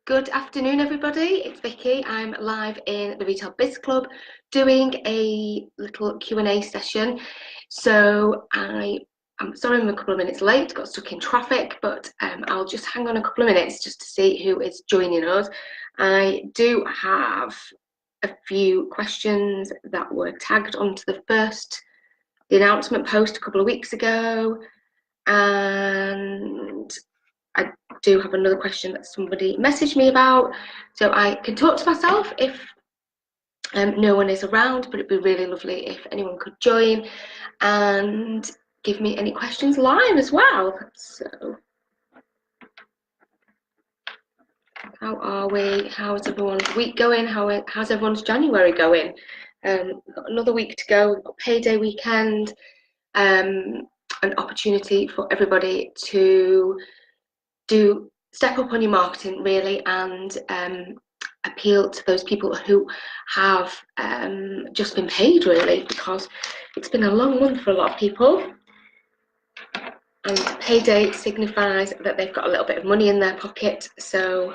Good afternoon, everybody. It's Vicky. I'm live in the Retail Biz Club doing a little Q&A session. So I'm sorry I'm a couple of minutes late, got stuck in traffic, but I'll just hang on a couple of minutes just to see who is joining us. I do have a few questions that were tagged onto the announcement post a couple of weeks ago, and I do have another question that somebody messaged me about, so I can talk to myself if no one is around, but it'd be really lovely if anyone could join and give me any questions live as well. So how are we? How's everyone's week going? How's everyone's January going? We've got another week to go. We've got payday weekend, an opportunity for everybody to step up on your marketing really, and appeal to those people who have just been paid really, because it's been a long month for a lot of people, and payday signifies that they've got a little bit of money in their pocket, so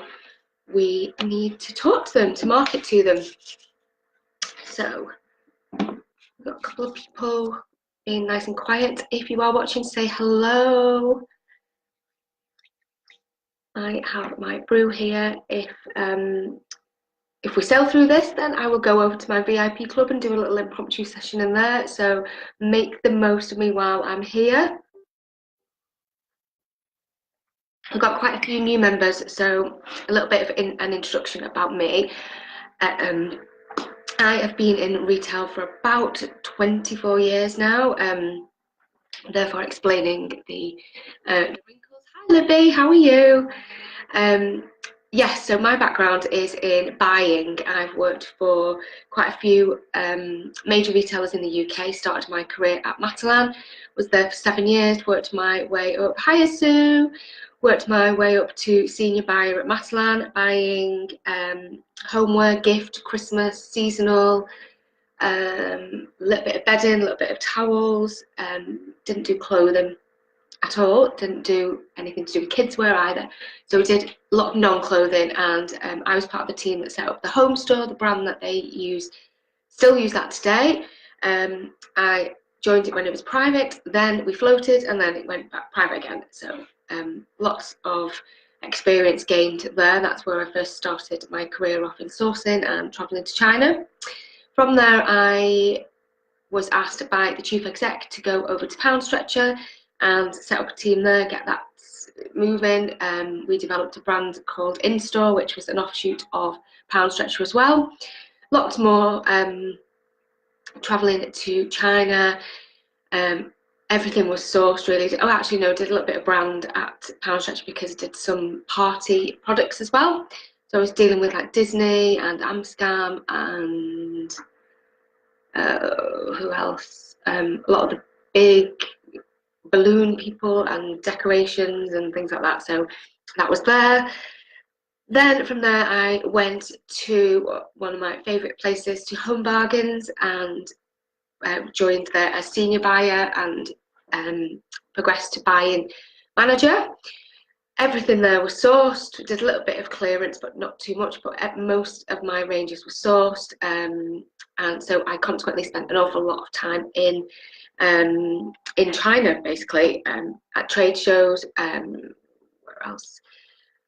we need to talk to them, to market to them. So we've got a couple of people being nice and quiet. If you are watching, say hello. I have my brew here. If we sail through this, then I will go over to my VIP club and do a little impromptu session in there. So make the most of me while I'm here. I've got quite a few new members, so a little bit of an introduction about me. I have been in retail for about 24 years now, therefore explaining the wrinkles. Hi Libby, how are you? Yes, so my background is in buying. I've worked for quite a few major retailers in the UK, started my career at Matalan, was there for 7 years, worked my way up, hiya Sue, worked my way up to senior buyer at Matalan, buying homeware, gift, Christmas, seasonal, a little bit of bedding, a little bit of towels, didn't do clothing at all, didn't do anything to do with kids wear either, so we did a lot of non-clothing, and I was part of the team that set up the home store, the brand that they still use that today. I joined it when it was private, then we floated, and then it went back private again, so lots of experience gained there. That's where I first started my career off in sourcing and travelling to China. From there I was asked by the chief exec to go over to Pound Stretcher and set up a team there, get that moving. We developed a brand called In-Store, which was an offshoot of Pound Stretcher as well. Lots more travelling to China. Everything was sourced really. Oh, actually no, did a little bit of brand at Pound Stretcher because I did some party products as well. So I was dealing with like Disney and Amscam and who else? A lot of the big balloon people and decorations and things like that, so that was there. Then from there I went to one of my favourite places, to Home Bargains, and joined there as senior buyer and progressed to buying manager. Everything there was sourced, did a little bit of clearance but not too much, but most of my ranges were sourced, and so I consequently spent an awful lot of time in China, basically, at trade shows. Where else?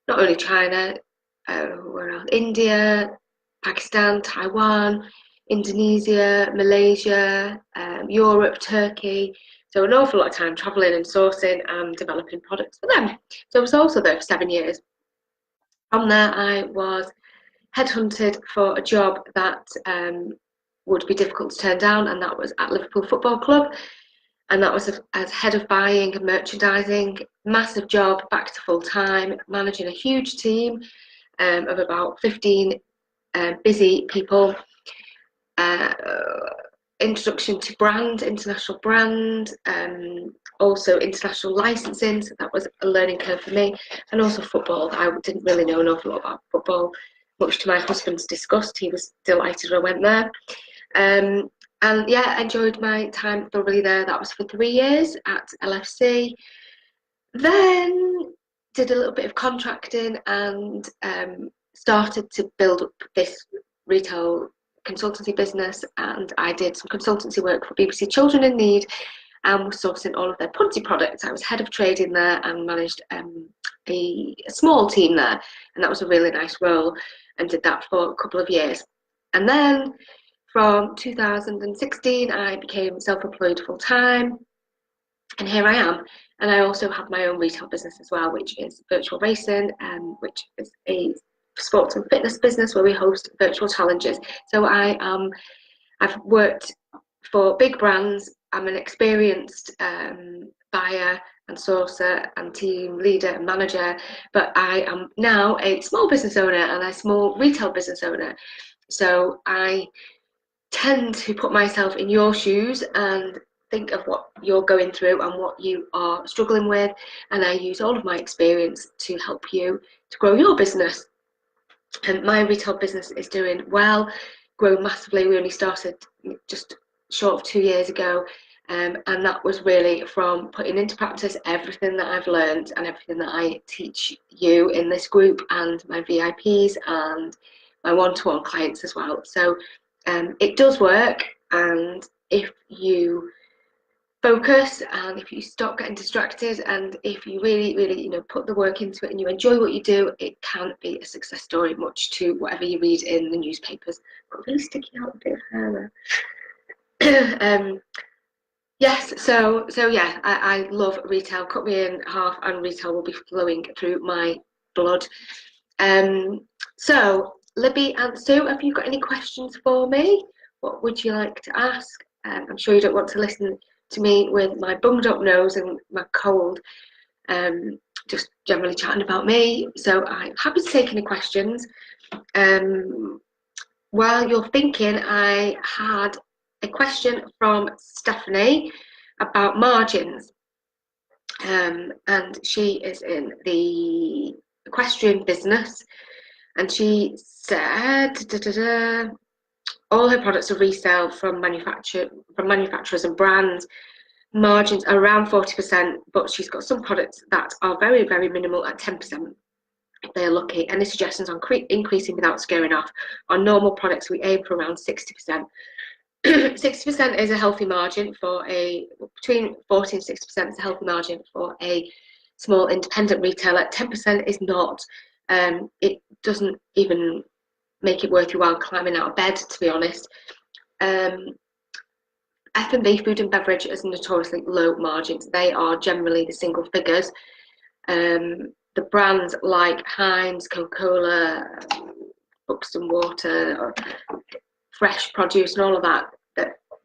Not only China, where else? India, Pakistan, Taiwan, Indonesia, Malaysia, Europe, Turkey. So an awful lot of time travelling and sourcing and developing products for them. So I was also there for 7 years. From there I was headhunted for a job that would be difficult to turn down, and that was at Liverpool Football Club, and that was as head of buying and merchandising. Massive job, back to full time, managing a huge team of about 15 busy people. Introduction to brand, international brand, also international licensing, so that was a learning curve for me, and also football. I didn't really know an awful lot about football, much to my husband's disgust. He was delighted I went there. And yeah, enjoyed my time thoroughly there. That was for 3 years at LFC. Then did a little bit of contracting and started to build up this retail consultancy business, and I did some consultancy work for BBC Children in Need and was sourcing all of their Punty products. I was head of trading there and managed a small team there, and that was a really nice role, and did that for a couple of years. And then from 2016 I became self-employed full-time, and here I am. And I also have my own retail business as well, which is virtual racing, which is a sports and fitness business where we host virtual challenges. So I've worked for big brands. I'm an experienced buyer and sourcer and team leader and manager, but I am now a small business owner and a small retail business owner. So I tend to put myself in your shoes and think of what you're going through and what you are struggling with, and I use all of my experience to help you to grow your business. And my retail business is doing well, grown massively. We only started just short of 2 years ago, and that was really from putting into practice everything that I've learned and everything that I teach you in this group and my VIPs and my one-to-one clients as well. So it does work, and if you focus and if you stop getting distracted and if you really put the work into it and you enjoy what you do, it can be a success story, much to whatever you read in the newspapers. Got really sticky out a bit of hair there. Yes, so yeah, I love retail. Cut me in half and retail will be flowing through my blood. So Libby and Sue, have you got any questions for me? What would you like to ask? I'm sure you don't want to listen to me with my bunged up nose and my cold, just generally chatting about me. So I'm happy to take any questions. While you're thinking, I had a question from Stephanie about margins, and she is in the equestrian business, and she said all her products are resale from manufacturers and brands. Margins are around 40%, but she's got some products that are very, very minimal at 10% if they're lucky. Any suggestions on increasing without scaring off? On normal products, we aim for around 60%. 60% is a healthy margin for between 40 and 60% is a healthy margin for a small independent retailer. 10% is not. It doesn't even make it worth your while climbing out of bed, to be honest. F&B, food and beverage, is notoriously low margins. They are generally the single figures. The brands like Heinz, Coca-Cola, Buxton Water, Fresh Produce and all of that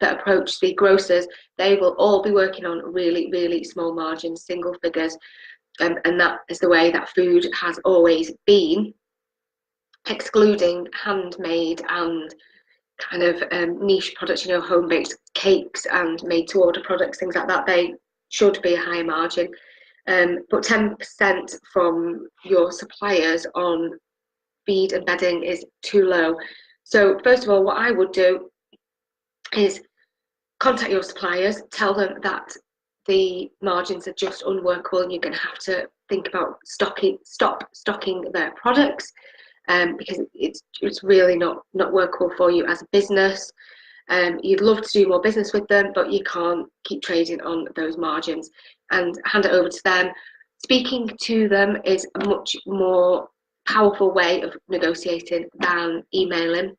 approach the grocers, they will all be working on really, really small margins, single figures. And that is the way that food has always been, excluding handmade and kind of niche products, home-baked cakes and made-to-order products, things like that. They should be a higher margin. But 10% from your suppliers on feed and bedding is too low. So first of all, what I would do is contact your suppliers, tell them that the margins are just unworkable and you're going to have to think about stop stocking their products, because it's really not workable for you as a business. You'd love to do more business with them, but you can't keep trading on those margins, and hand it over to them. Speaking to them is a much more powerful way of negotiating than emailing.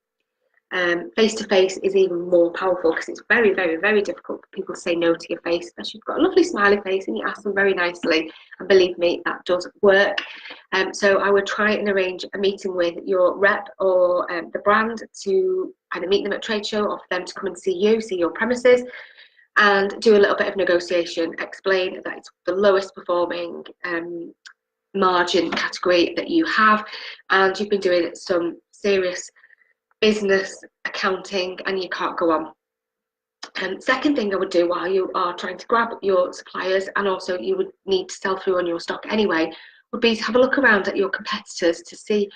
Face-to-face is even more powerful because it's very, very, very difficult for people to say no to your face, especially if you've got a lovely smiley face and you ask them very nicely, and believe me, that does work. So I would try and arrange a meeting with your rep or the brand to either meet them at trade show or for them to come and see your premises, and do a little bit of negotiation. Explain that it's the lowest performing margin category that you have, and you've been doing some serious business accounting and you can't go on. Second thing I would do while you are trying to grab your suppliers, and also you would need to sell through on your stock anyway, would be to have a look around at your competitors to see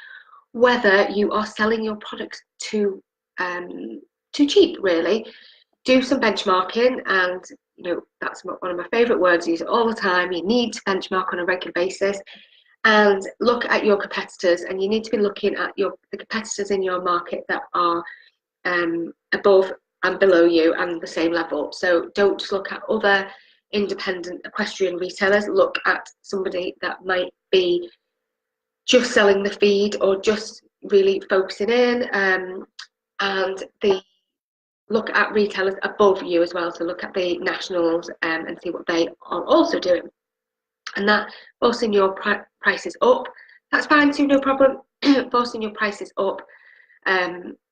whether you are selling your products too cheap, really. Do some benchmarking, and that's one of my favorite words. I use it all the time. You need to benchmark on a regular basis, and look at your competitors, and you need to be looking at the competitors in your market that are above and below you and the same level. So don't just look at other independent equestrian retailers. Look at somebody that might be just selling the feed or just really focusing in, and look at retailers above you as well. So look at the nationals and see what they are also doing. And that forcing your prices up, that's fine too, no problem. Forcing your prices up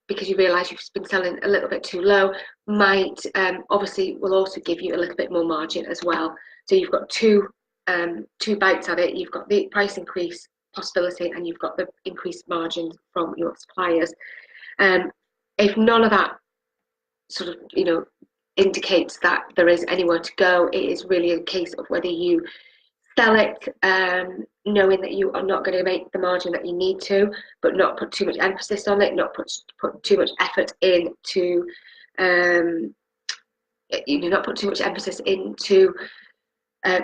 because you realise you've been selling a little bit too low might obviously will also give you a little bit more margin as well. So you've got two bites at it. You've got the price increase possibility and you've got the increased margins from your suppliers. If none of that sort of indicates that there is anywhere to go, it is really a case of whether you sell it knowing that you are not going to make the margin that you need to, but not put too much emphasis on it, not put too much effort into not put too much emphasis into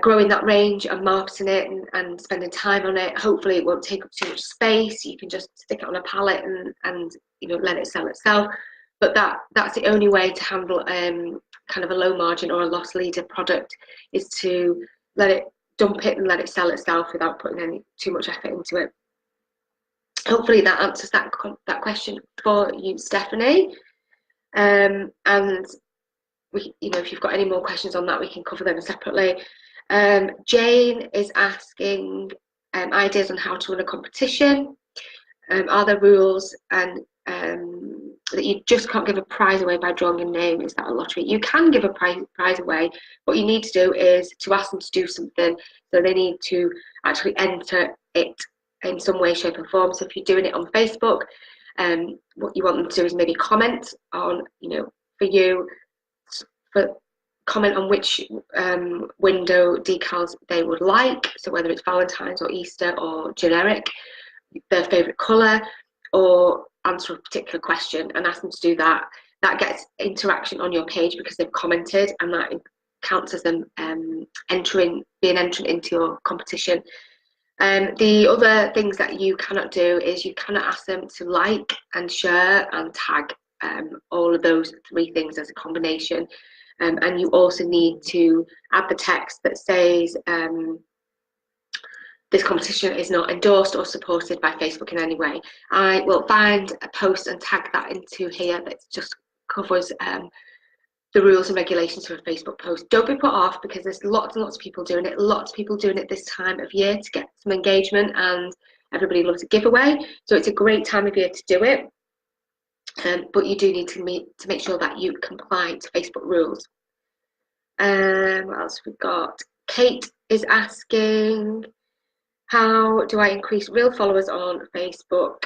growing that range and marketing it and spending time on it. Hopefully it won't take up too much space. You can just stick it on a pallet and let it sell itself. But that's the only way to handle kind of a low margin or a loss leader product, is to dump it and let it sell itself without putting too much effort into it. Hopefully that answers that question for you, Stephanie. And if you've got any more questions on that, we can cover them separately. Jane is asking ideas on how to run a competition. Are there rules and that you just can't give a prize away by drawing a name? Is that a lottery? You can give a prize away. What you need to do is to ask them to do something. So they need to actually enter it in some way, shape, or form. So if you're doing it on Facebook, what you want them to do is maybe comment on, comment on which window decals they would like. So whether it's Valentine's or Easter or generic, their favourite colour, or answer a particular question and ask them to do that. That gets interaction on your page because they've commented, and that counts as them being entrant into your competition. The other things that you cannot do is you cannot ask them to like and share and tag all of those three things as a combination. And you also need to add the text that says this competition is not endorsed or supported by Facebook in any way. I will find a post and tag that into here that just covers the rules and regulations for a Facebook post. Don't be put off because there's lots and lots of people doing it. Lots of people doing it this time of year to get some engagement, and everybody loves a giveaway. So it's a great time of year to do it. But you do need to make sure that you comply to Facebook rules. What else have we got? Kate is asking, how do I increase real followers on Facebook,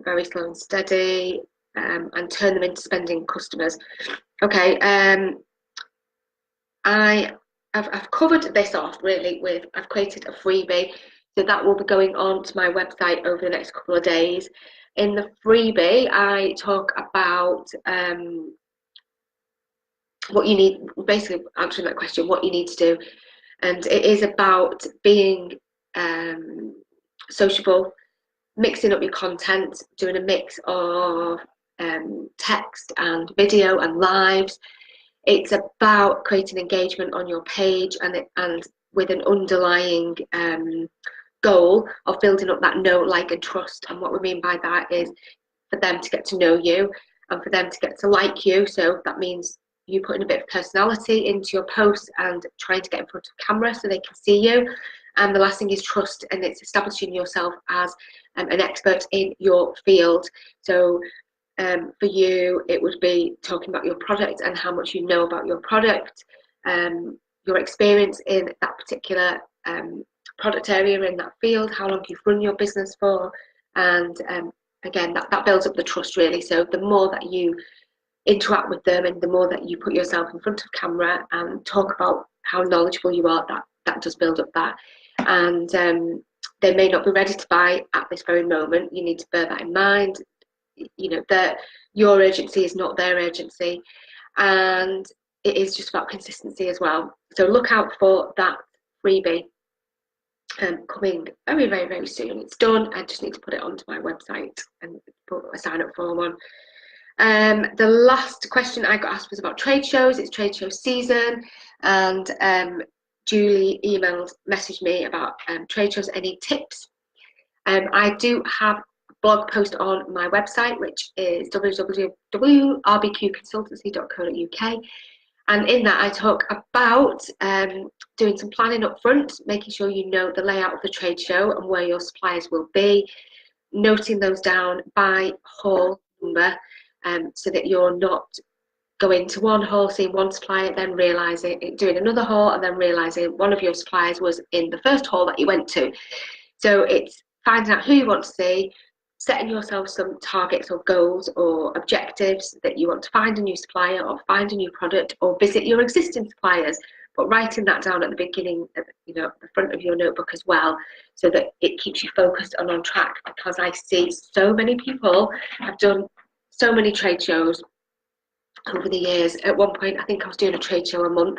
very slow and steady, and turn them into spending customers? Okay, I've covered this off really I've created a freebie, so that will be going on to my website over the next couple of days. In the freebie, I talk about what you need, basically answering that question, what you need to do. And it is about being sociable, mixing up your content, doing a mix of text and video and lives. It's about creating engagement on your page and with an underlying goal of building up that know, like, and trust. And what we mean by that is for them to get to know you and for them to get to like you. So that means you putting a bit of personality into your posts and trying to get in front of camera so they can see you. And the last thing is trust, and it's establishing yourself as an expert in your field. So for you, it would be talking about your product and how much you know about your product, your experience in that particular product area in that field, how long you've run your business for, and again, that builds up the trust really. So the more that you interact with them and the more that you put yourself in front of camera and talk about how knowledgeable you are, that does build up that. And they may not be ready to buy at this very moment. You need to bear that in mind. That your urgency is not their urgency, and it is just about consistency as well. So look out for that freebie. coming very, very, very soon. It's done. I just need to put it onto my website and put a sign up form on. The last question I got asked was about trade shows. It's trade show season, and Julie messaged me about trade shows. Any tips? I do have a blog post on my website, which is www.rbqconsultancy.co.uk. And in that, I talk about doing some planning up front, making sure you know the layout of the trade show and where your suppliers will be, noting those down by hall number, so that you're not going to one hall, seeing one supplier, then realising, doing another hall, and then realising one of your suppliers was in the first hall that you went to. So it's finding out who you want to see, setting yourself some targets or goals or objectives that you want to find a new supplier or find a new product or visit your existing suppliers, but writing that down at the beginning, the front of your notebook as well, so that it keeps you focused and on track. Because I see so many people have done so many trade shows over the years. At one point, I think I was doing a trade show a month,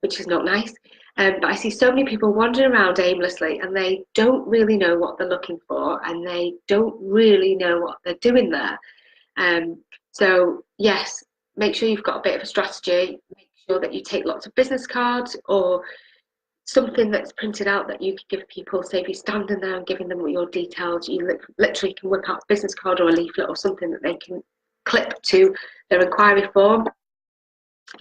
which is not nice. But I see so many people wandering around aimlessly, and they don't really know what they're looking for, and they don't really know what they're doing there. So yes, make sure you've got a bit of a strategy. Make sure that you take lots of business cards or something that's printed out that you can give people. Say if you're standing there and giving them your details, you literally can work out a business card or a leaflet or something that they can clip to their inquiry form.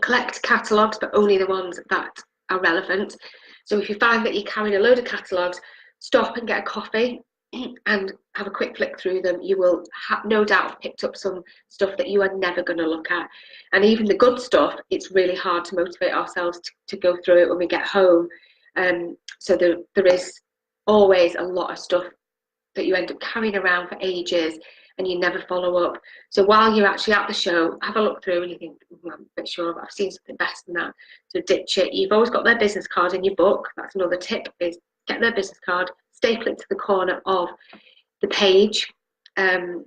Collect catalogues, but only the ones that are relevant. So if you find that you're carrying a load of catalogues, stop and get a coffee and have a quick flick through them. You will no doubt have picked up some stuff that you are never going to look at. And even the good stuff, it's really hard to motivate ourselves to go through it when we get home. So there is always a lot of stuff that you end up carrying around for ages and you never follow up. So while you're actually at the show, have a look through and you think, I'm a bit sure I've seen something better than that. So ditch it. You've always got their business card in your book. That's another tip, is get their business card, staple it to the corner of the page. So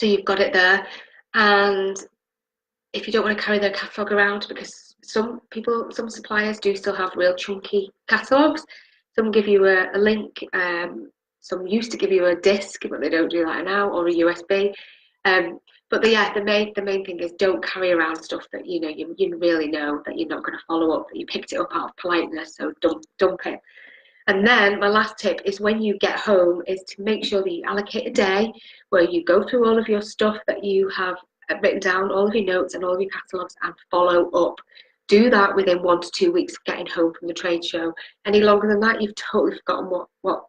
you've got it there. And if you don't want to carry their catalogue around, because some suppliers do still have real chunky catalogues. Some give you a link. Some used to give you a disc, but they don't do that now, or a USB. But the main thing is don't carry around stuff that you really know that you're not going to follow up, that you picked it up out of politeness. So dump it. And then my last tip is, when you get home, is to make sure that you allocate a day where you go through all of your stuff that you have written down, all of your notes and all of your catalogues, and follow up. Do that within 1 to 2 weeks of getting home from the trade show. Any longer than that, you've totally forgotten what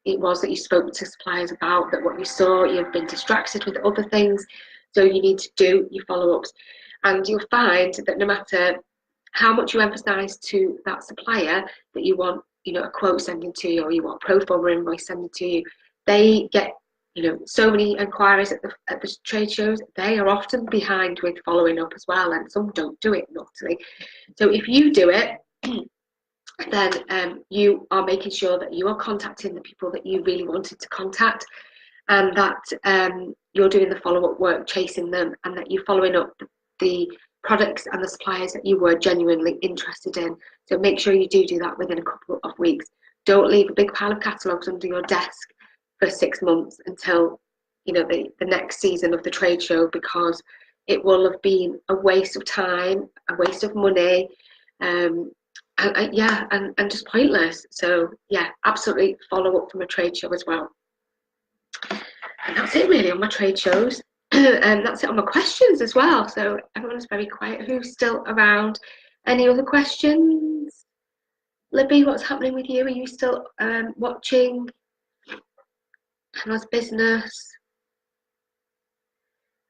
it was that you spoke to suppliers about, that what you saw, you've been distracted with other things. So you need to do your follow-ups, and you'll find that no matter how much you emphasize to that supplier that you want, a quote sending to you, or you want pro forma invoice sending to you, they get, so many inquiries at the trade shows. They are often behind with following up as well, and some don't do it naughtily. So if you do it, then you are making sure that you are contacting the people that you really wanted to contact, and that you're doing the follow-up work, chasing them, and that you're following up the products and the suppliers that you were genuinely interested in. So make sure you do that within a couple of weeks. Don't leave a big pile of catalogues under your desk for 6 months until the next season of the trade show, because it will have been a waste of time, a waste of money, and just pointless. So yeah, absolutely follow up from a trade show as well. And that's it really on my trade shows. And that's it on my questions as well. So everyone's very quiet. Who's still around? Any other questions? Libby, what's happening with you? Are you still watching? How's business?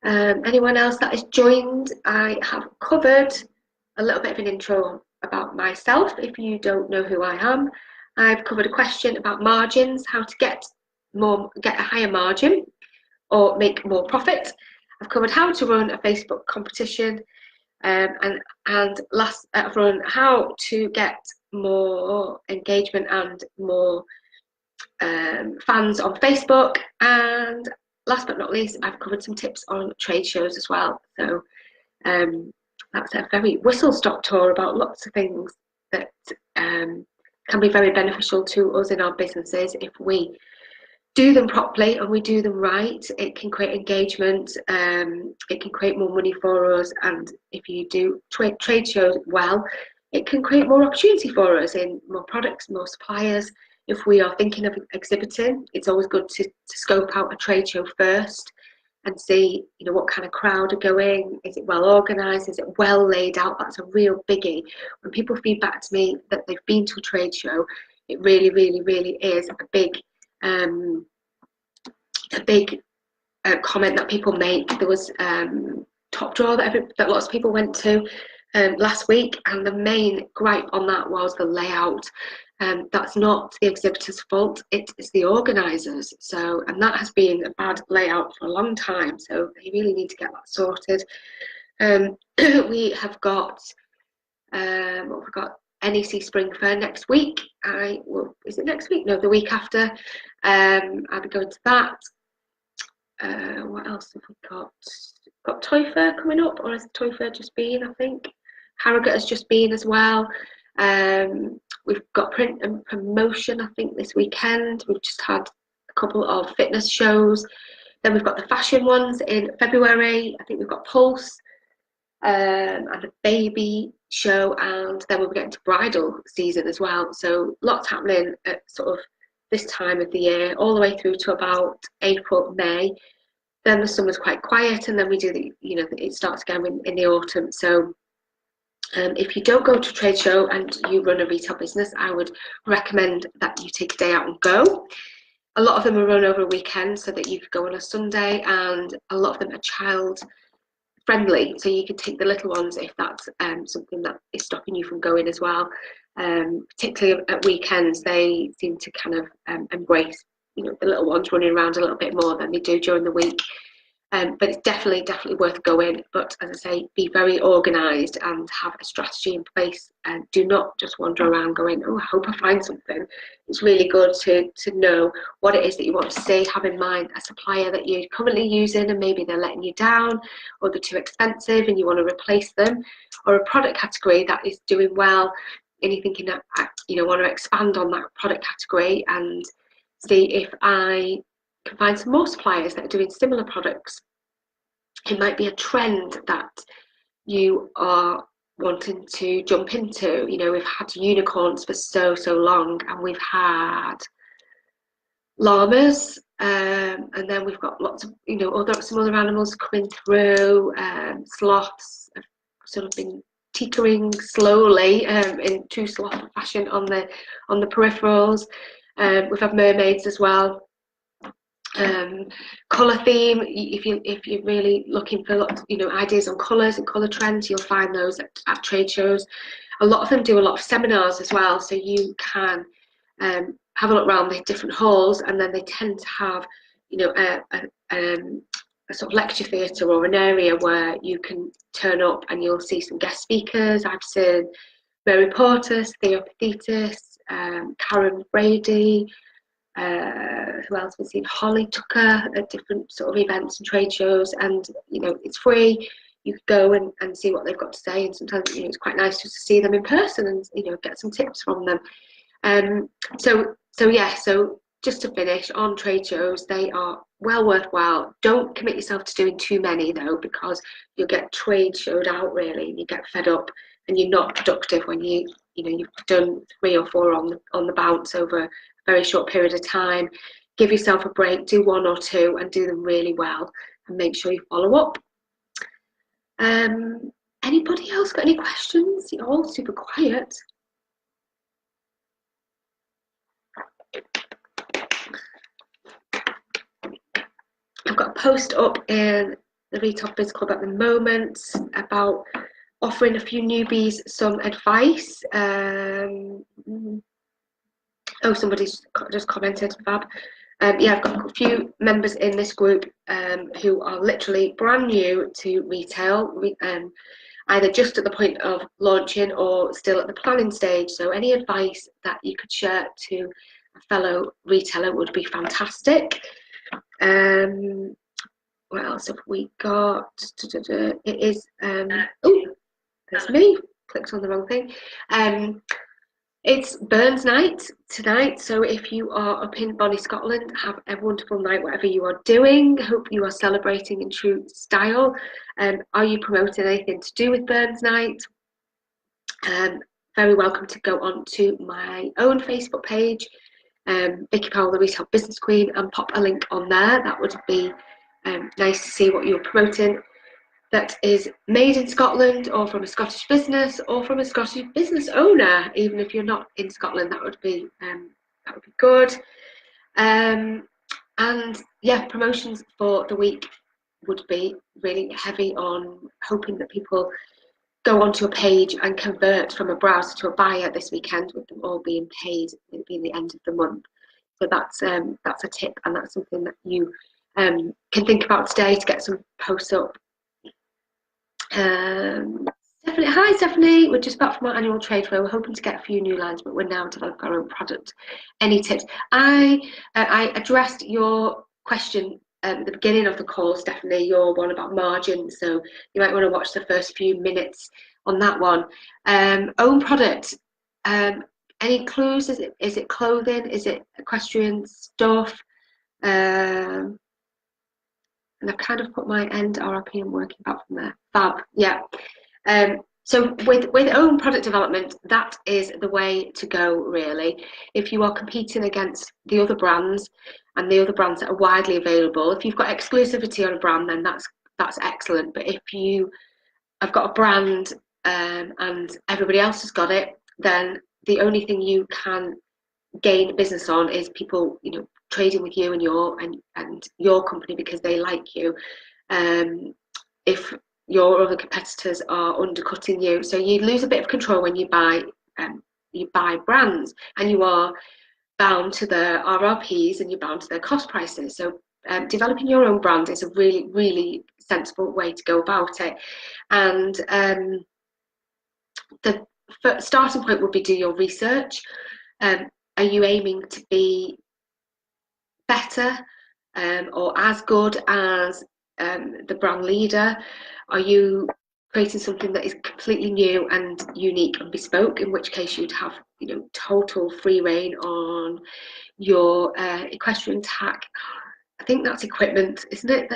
Anyone else that has joined? I have covered a little bit of an intro about myself. If you don't know who I am, I've covered a question about margins, how to get a higher margin or make more profit. I've covered how to run a Facebook competition, and last I've run how to get more engagement and more fans on Facebook, and last but not least, I've covered some tips on trade shows as well. So that's a very whistle-stop tour about lots of things that can be very beneficial to us in our businesses if we do them properly and we do them right. It can create engagement, it can create more money for us, and if you do trade shows well, it can create more opportunity for us in more products, more suppliers. If we are thinking of exhibiting, it's always good to scope out a trade show first and see, you know, what kind of crowd are going. Is it well organised? Is it well laid out? That's a real biggie. When people feed back to me that they've been to a trade show, it really, really, really is a big comment that people make. There was Top Draw that lots of people went to last week, and the main gripe on that was the layout. That's not the exhibitor's fault, it is the organisers. So, and that has been a bad layout for a long time, so they really need to get that sorted. We have got NEC Spring Fair next week. Is it next week? No, the week after. I'll be going to that. What else have we got? Got Toy Fair coming up, or has Toy Fair just been? I think Harrogate has just been as well. We've got print and promotion, I think, this weekend. We've just had a couple of fitness shows. Then we've got the fashion ones in February. I think we've got Pulse and a baby show, and then we'll be getting to bridal season as well. So lots happening at sort of this time of the year, all the way through to about April, May. Then the summer's quite quiet, and then we do it starts again in the autumn. So if you don't go to a trade show and you run a retail business, I would recommend that you take a day out and go. A lot of them are run over a weekend so that you could go on a Sunday, and a lot of them are child friendly, so you can take the little ones if that's something that is stopping you from going as well. Particularly at weekends, they seem to kind of embrace, you know, the little ones running around a little bit more than they do during the week. But it's definitely worth going. But as I say, be very organised and have a strategy in place, and do not just wander around going, oh, I hope I find something. It's really good to know what it is that you want to see. Have in mind a supplier that you're currently using and maybe they're letting you down, or they're too expensive and you want to replace them, or a product category that is doing well and you're thinking that, you know, want to expand on that product category and see if I can find some more suppliers that are doing similar products. It might be a trend that you are wanting to jump into. You know, we've had unicorns for so long, and we've had llamas, and then we've got lots of, you know, some other animals coming through. Sloths have sort of been teetering slowly in true sloth fashion on the peripherals. We've had mermaids as well. Colour theme, if you're really looking for lots, you know, ideas on colours and colour trends, you'll find those at trade shows. A lot of them do a lot of seminars as well, so you can have a look around the different halls, and then they tend to have, you know, a sort of lecture theatre or an area where you can turn up and you'll see some guest speakers. I've seen Mary Portas, Theo Pathetis, Karen Brady. Who else we've seen? Holly Tucker at different sort of events and trade shows, and you know, it's free. You could go and see what they've got to say, and sometimes, you know, it's quite nice just to see them in person and, you know, get some tips from them. So just to finish, on trade shows, they are well worthwhile. Don't commit yourself to doing too many though, because you'll get trade showed out really, and you get fed up and you're not productive when you've done 3 or 4 on the bounce over a very short period of time. Give yourself a break, do 1 or 2 and do them really well, and make sure you follow up. Anybody else got any questions? You're all super quiet. I've got a post up in the Retail Biz Club at the moment about offering a few newbies some advice. Oh, somebody's just commented, Fab. Yeah, I've got a few members in this group who are literally brand new to retail, either just at the point of launching or still at the planning stage. So any advice that you could share to a fellow retailer would be fantastic. What else have we got? It is, oh, there's me, clicked on the wrong thing. It's Burns night tonight, so if you are up in Bonnie, Scotland, have a wonderful night, whatever you are doing. Hope you are celebrating in true style. Are you promoting anything to do with Burns night? Very welcome to go on to my own Facebook page, Vicky Powell, the Retail Business Queen, and pop a link on there. That would be nice to see what you're promoting that is made in Scotland, or from a Scottish business, or from a Scottish business owner. Even if you're not in Scotland, that would be good. And yeah, promotions for the week would be really heavy on hoping that people go onto a page and convert from a browser to a buyer this weekend, with them all being paid at being the end of the month. So that's a tip, and that's something that you can think about today to get some posts up. Stephanie, hi Stephanie, we're just back from our annual trade fair. We're hoping to get a few new lines, but we're now developing our own product. Any tips? I addressed your question at the beginning of the call, Stephanie, your one about margin, so you might want to watch the first few minutes on that one. Own product, any clues? Is it clothing? Is it equestrian stuff? And I've kind of put my end RRP and working back from there. Fab, yeah. So with own product development, that is the way to go, really. If you are competing against the other brands and the other brands that are widely available, if you've got exclusivity on a brand, then that's excellent. But if you have got a brand and everybody else has got it, then the only thing you can gain business on is people, trading with you and your company because they like you. If your other competitors are undercutting you, so you lose a bit of control when you buy brands, and you are bound to the RRPs and you're bound to their cost prices. So developing your own brand is a really, really sensible way to go about it. And the starting point would be do your research. Are you aiming to be better or as good as the brand leader? Are you creating something that is completely new and unique and bespoke, in which case you'd have total free reign on your equestrian tack? I think that's equipment, isn't it,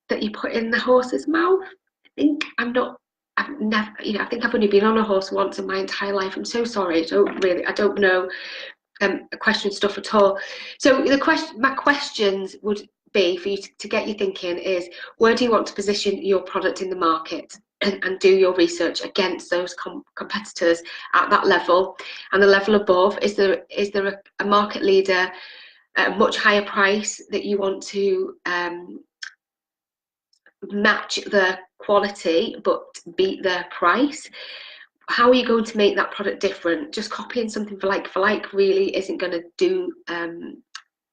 that you put in the horse's mouth? I've never, I think I've only been on a horse once in my entire life. I'm so sorry, I don't know question stuff at all. So my questions would be for you to get you thinking is, where do you want to position your product in the market, and do your research against those competitors at that level and the level above. Is there a market leader at a much higher price that you want to match the quality but beat their price? How are you going to make that product different? Just copying something for like really isn't going to do.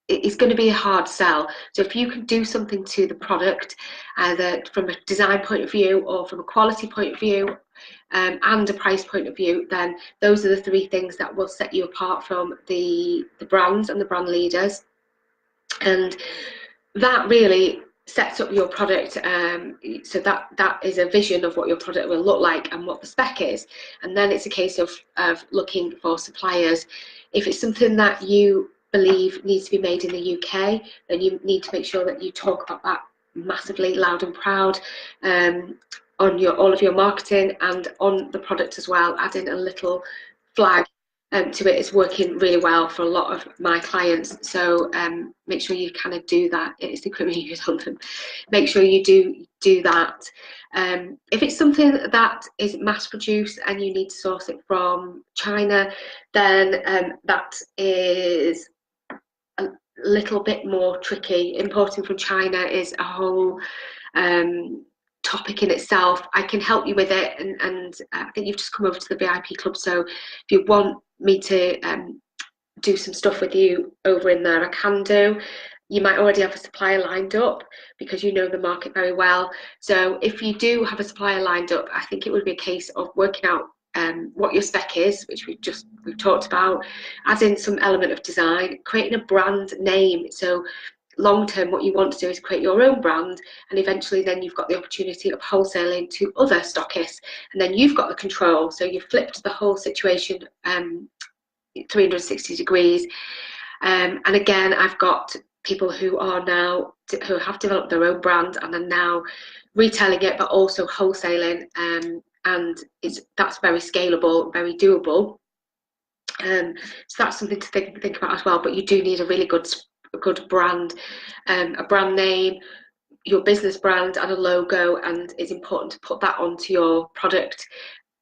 It's going to be a hard sell. So if you can do something to the product, either from a design point of view or from a quality point of view, and a price point of view, then those are the three things that will set you apart from the brands and the brand leaders. And that really sets up your product, so that is a vision of what your product will look like and what the spec is. And then it's a case of looking for suppliers. If it's something that you believe needs to be made in the UK, then you need to make sure that you talk about that massively loud and proud on all of your marketing and on the product as well. Adding a little flag to it is working really well for a lot of my clients. So make sure you kind of do that. It's the equipment you use on them. Make sure you do that. If it's something that is mass produced and you need to source it from China, then that is a little bit more tricky. Importing from China is a whole topic in itself. I can help you with it, and I think you've just come over to the VIP club, so if you want me to do some stuff with you over in there, I can do. You might already have a supplier lined up because you know the market very well. So if you do have a supplier lined up, I think it would be a case of working out what your spec is, which we've talked about, adding some element of design, creating a brand name. So long term, what you want to do is create your own brand, and eventually then you've got the opportunity of wholesaling to other stockists, and then you've got the control. So you've flipped the whole situation 360 degrees. And again, I've got people who have developed their own brand and are now retailing it, but also wholesaling, and that's very scalable, very doable. So that's something to think about as well. But you do need a really good brand, a brand name, your business brand, and a logo, and it's important to put that onto your product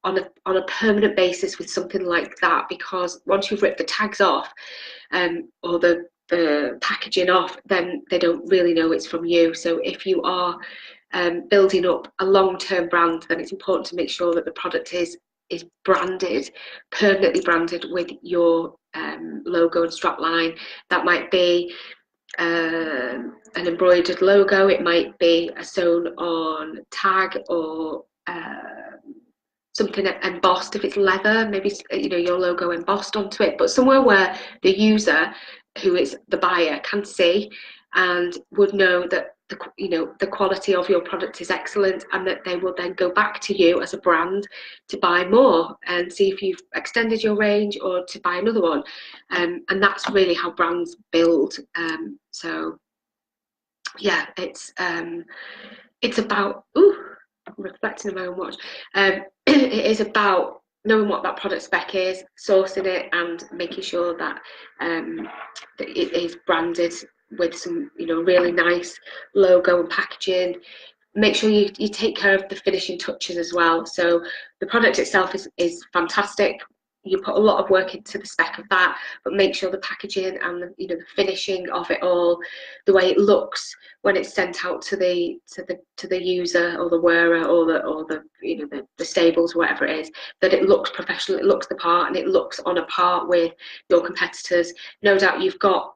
on a permanent basis with something like that, because once you've ripped the tags off, or the packaging off, then they don't really know it's from you. So if you are building up a long-term brand, then it's important to make sure that the product is branded, permanently branded with your logo and strapline. That might be an embroidered logo, it might be a sewn on tag, or something embossed. If it's leather, maybe your logo embossed onto it, but somewhere where the user, who is the buyer, can see and would know that the quality of your product is excellent, and that they will then go back to you as a brand to buy more and see if you've extended your range, or to buy another one. And that's really how brands build. So yeah, it's about, I'm reflecting on my own watch. It is about knowing what that product spec is, sourcing it, and making sure that it is branded with some really nice logo and packaging. Make sure you take care of the finishing touches as well. So the product itself is fantastic. You put a lot of work into the spec of that, but make sure the packaging and the finishing of it all, the way it looks when it's sent out to the user, or the wearer, or the stables, whatever it is, that it looks professional, it looks the part, and it looks on a par with your competitors. No doubt you've got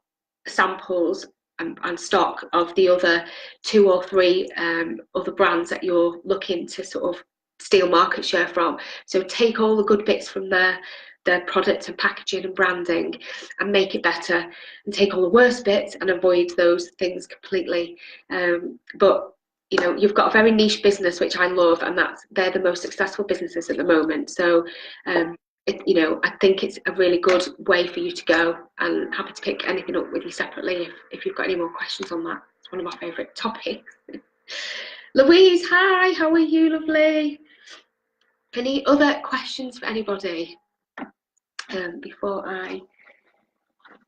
samples and stock of the other 2 or 3 other brands that you're looking to sort of steal market share from. So take all the good bits from their product and packaging and branding, and make it better, and take all the worst bits and avoid those things completely. But you've got a very niche business, which I love, and they're the most successful businesses at the moment. So I think it's a really good way for you to go, and happy to pick anything up with you separately if you've got any more questions on that. It's one of my favourite topics. Louise, hi, how are you, lovely? Any other questions for anybody before I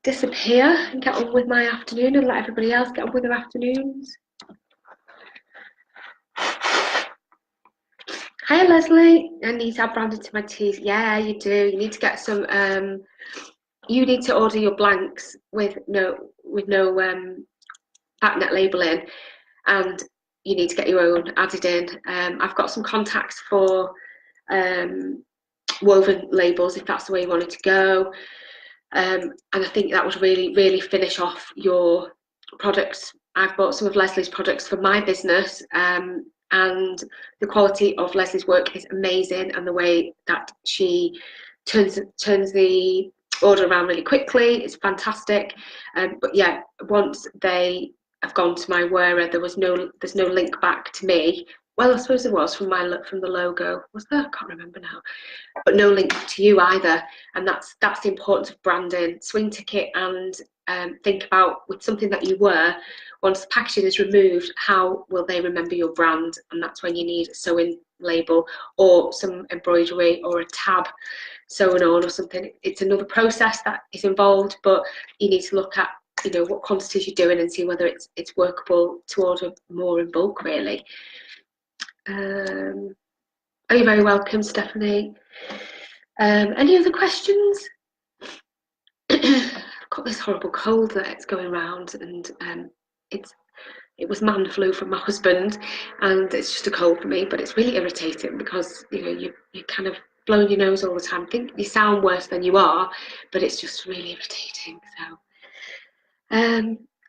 disappear and get on with my afternoon and let everybody else get on with their afternoons? Hi, Leslie. I need to add branded to my teas. Yeah, you do. You need to get some. You need to order your blanks with no backnet labelling, and you need to get your own added in. I've got some contacts for woven labels if that's the way you wanted to go, and I think that would really finish off your products. I've bought some of Leslie's products for my business, and the quality of Leslie's work is amazing, and the way that she turns the order around really quickly is fantastic. But yeah, once they have gone to my wearer, there's no link back to me. Well, I suppose there was from the logo. Was there? I can't remember now. But no link to you either. And that's the importance of branding. Swing ticket, and think about, with something that you wear, once the packaging is removed, how will they remember your brand? And that's when you need a sewing label, or some embroidery, or a tab sewn on, or something. It's another process that is involved, but you need to look at what quantities you're doing and see whether it's workable to order more in bulk, really. Are you very welcome, Stephanie. Any other questions? I've got this horrible cold that's going around, and it was man flu from my husband, and it's just a cold for me, but it's really irritating because you're kind of blowing your nose all the time. I think you sound worse than you are, but it's just really irritating. So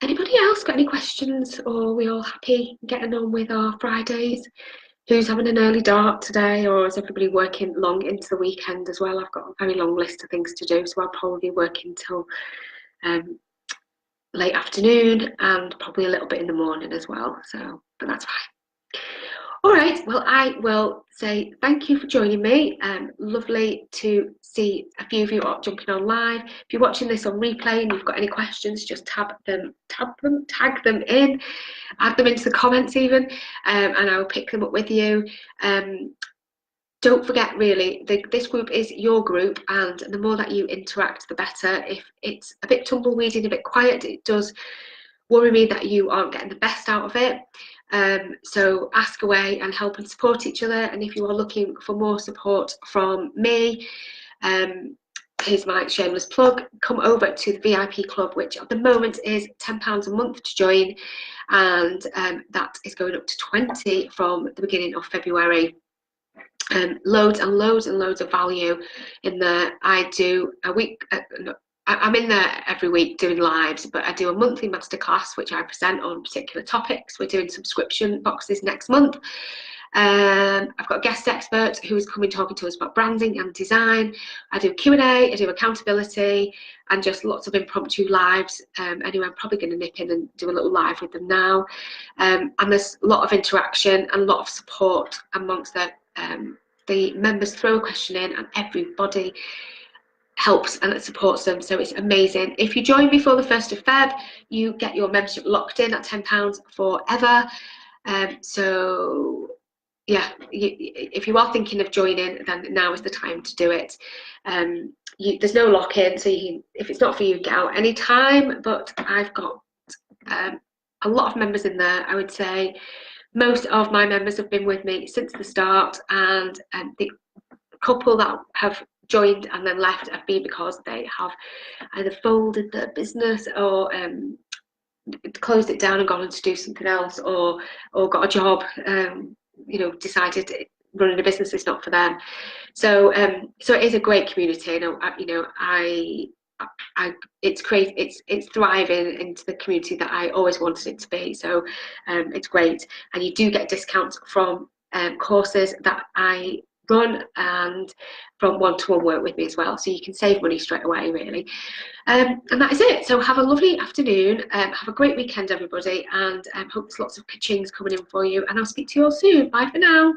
anybody else got any questions, or are we all happy getting on with our Fridays? Who's having an early dart today, or is everybody working long into the weekend as well? I've got a very long list of things to do, so I'll probably be working till late afternoon, and probably a little bit in the morning as well. So, but that's fine. All right, well, I will say thank you for joining me. Lovely to see a few of you are jumping on live. If you're watching this on replay and you've got any questions, just tag them in, add them into the comments even, and I will pick them up with you. Don't forget, really, this group is your group, and the more that you interact, the better. If it's a bit tumbleweedy and a bit quiet, it does worry me that you aren't getting the best out of it. So ask away and help and support each other. And if you are looking for more support from me, here's my shameless plug, come over to the VIP club, which at the moment is £10 a month to join, and that is going up to 20 from the beginning of February. Loads and loads and loads of value in there. I do a week, I'm in there every week doing lives, but I do a monthly masterclass which I present on particular topics. We're doing subscription boxes next month. I've got a guest expert who is coming talking to us about branding and design. I do Q&A, I do accountability, and just lots of impromptu lives. Anyway, I'm probably going to nip in and do a little live with them now. And there's a lot of interaction and a lot of support amongst the members. Throw a question in and everybody helps and it supports them, so it's amazing. If you join before the 1st of Feb, you get your membership locked in at £10 forever. So yeah, if you are thinking of joining, then now is the time to do it. There's no lock-in, so if it's not for you, get out any time. But I've got a lot of members in there. I would say most of my members have been with me since the start, and the couple that have joined and then left have been because they have either folded their business or closed it down and gone on to do something else, or got a job, decided running a business is not for them. So so it is a great community. It's thriving into the community that I always wanted it to be. So it's great, and you do get discounts from courses that I run and from one-to-one work with me as well, so you can save money straight away, really. And that is it. So have a lovely afternoon, have a great weekend, everybody, and hope there's lots of ka-chings coming in for you, and I'll speak to you all soon. Bye for now.